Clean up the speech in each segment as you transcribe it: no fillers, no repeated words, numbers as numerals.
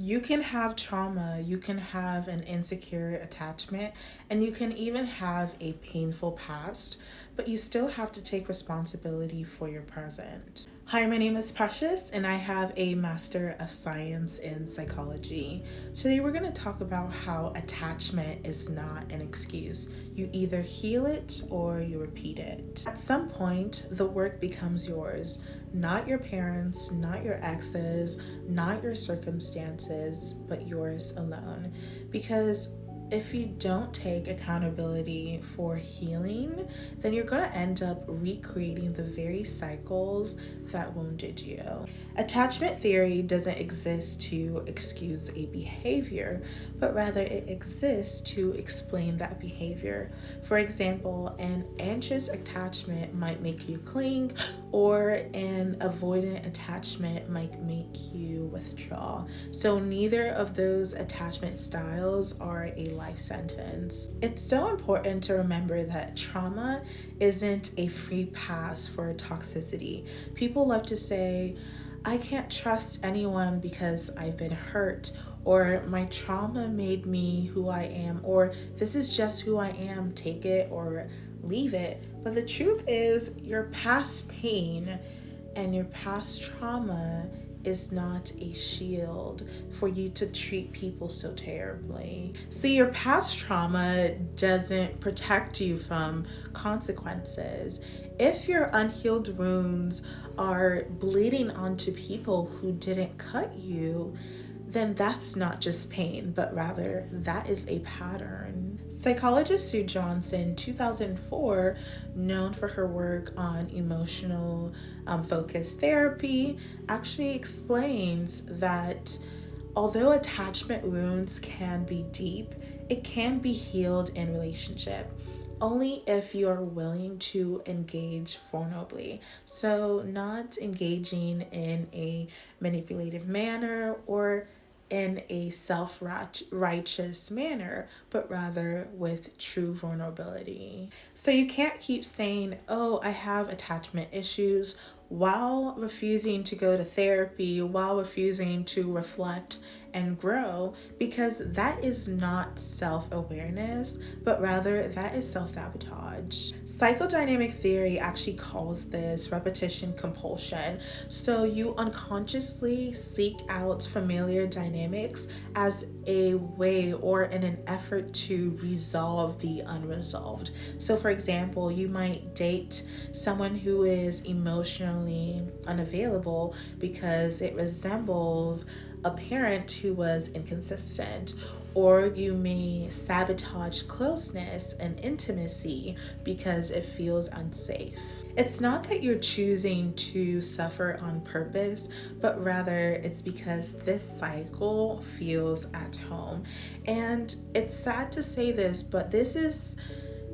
You can have trauma, you can have an insecure attachment, and you can even have a painful past, but you still have to take responsibility for your present. Hi, my name is Precious, and I have a Master of Science in Psychology. Today, we're going to talk about how attachment is not an excuse. You either heal it or you repeat it. At some point, the work becomes yours, not your parents, not your exes, not your circumstances, but yours alone. Because if you don't take accountability for healing, then you're going to end up recreating the very cycles that wounded you. Attachment theory doesn't exist to excuse a behavior, but rather it exists to explain that behavior. For example, an anxious attachment might make you cling, or an avoidant attachment might make you withdraw. So neither of those attachment styles are a life sentence. It's so important to remember that trauma isn't a free pass for toxicity. People love to say, I can't trust anyone because I've been hurt, or my trauma made me who I am, or this is just who I am, take it or leave it. But the truth is, your past pain and your past trauma is not a shield for you to treat people so terribly. See, your past trauma doesn't protect you from consequences. If your unhealed wounds are bleeding onto people who didn't cut you, then that's not just pain, but rather that is a pattern. Psychologist Sue Johnson, 2004, known for her work on emotional focused therapy, actually explains that although attachment wounds can be deep, it can be healed in relationship only if you're willing to engage vulnerably. So, not engaging in a manipulative manner or in a self-righteous manner, but rather with true vulnerability. So you can't keep saying, oh, I have attachment issues, while refusing to go to therapy, while refusing to reflect and grow, because that is not self-awareness, but rather that is self-sabotage. Psychodynamic theory actually calls this repetition compulsion. So you unconsciously seek out familiar dynamics as a way or in an effort to resolve the unresolved. So for example, you might date someone who is emotionally unavailable because it resembles a parent who was inconsistent, or you may sabotage closeness and intimacy because it feels unsafe. It's not that you're choosing to suffer on purpose, but rather it's because this cycle feels at home. And it's sad to say this, but this is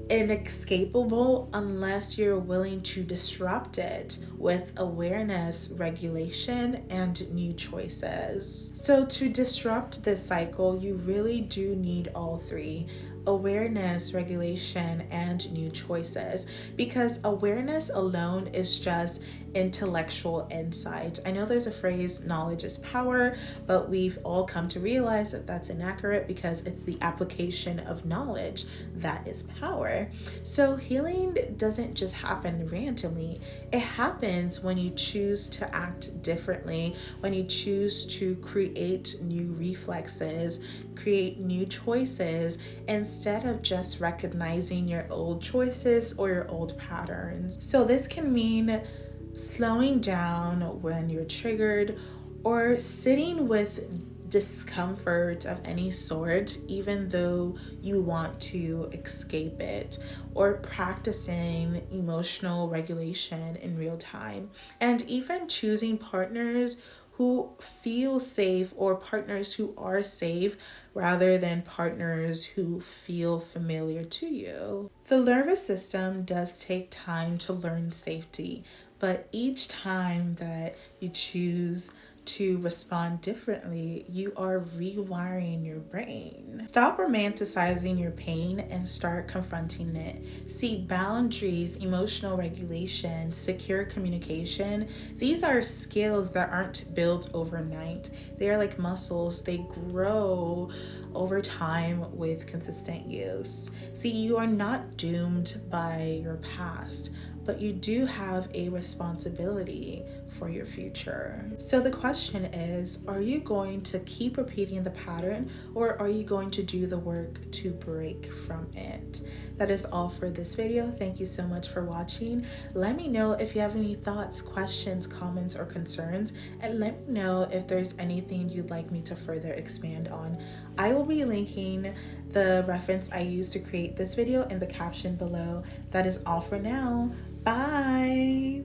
inescapable unless you're willing to disrupt it with awareness, regulation, and new choices. So, to disrupt this cycle, you really do need all three: awareness, regulation, and new choices, because awareness alone is just intellectual insight. I know there's a phrase, knowledge is power, but we've all come to realize that that's inaccurate because it's the application of knowledge that is power. So healing doesn't just happen randomly. It happens when you choose to act differently, when you choose to create new reflexes, create new choices, instead of just recognizing your old choices or your old patterns. So this can mean slowing down when you're triggered, or sitting with discomfort of any sort, even though you want to escape it, or practicing emotional regulation in real time, and even choosing partners who feel safe or partners who are safe rather than partners who feel familiar to you. The nervous system does take time to learn safety, but each time that you choose to respond differently, you are rewiring your brain. Stop romanticizing your pain and start confronting it. See, boundaries, emotional regulation, secure communication, these are skills that aren't built overnight. They are like muscles, they grow over time with consistent use. See, you are not doomed by your past, but you do have a responsibility for your future. So the question is, are you going to keep repeating the pattern, or are you going to do the work to break from it? That is all for this video. Thank you so much for watching. Let me know if you have any thoughts, questions, comments, or concerns, and let me know if there's anything you'd like me to further expand on. I will be linking the reference I used to create this video in the caption below. That is all for now. Bye.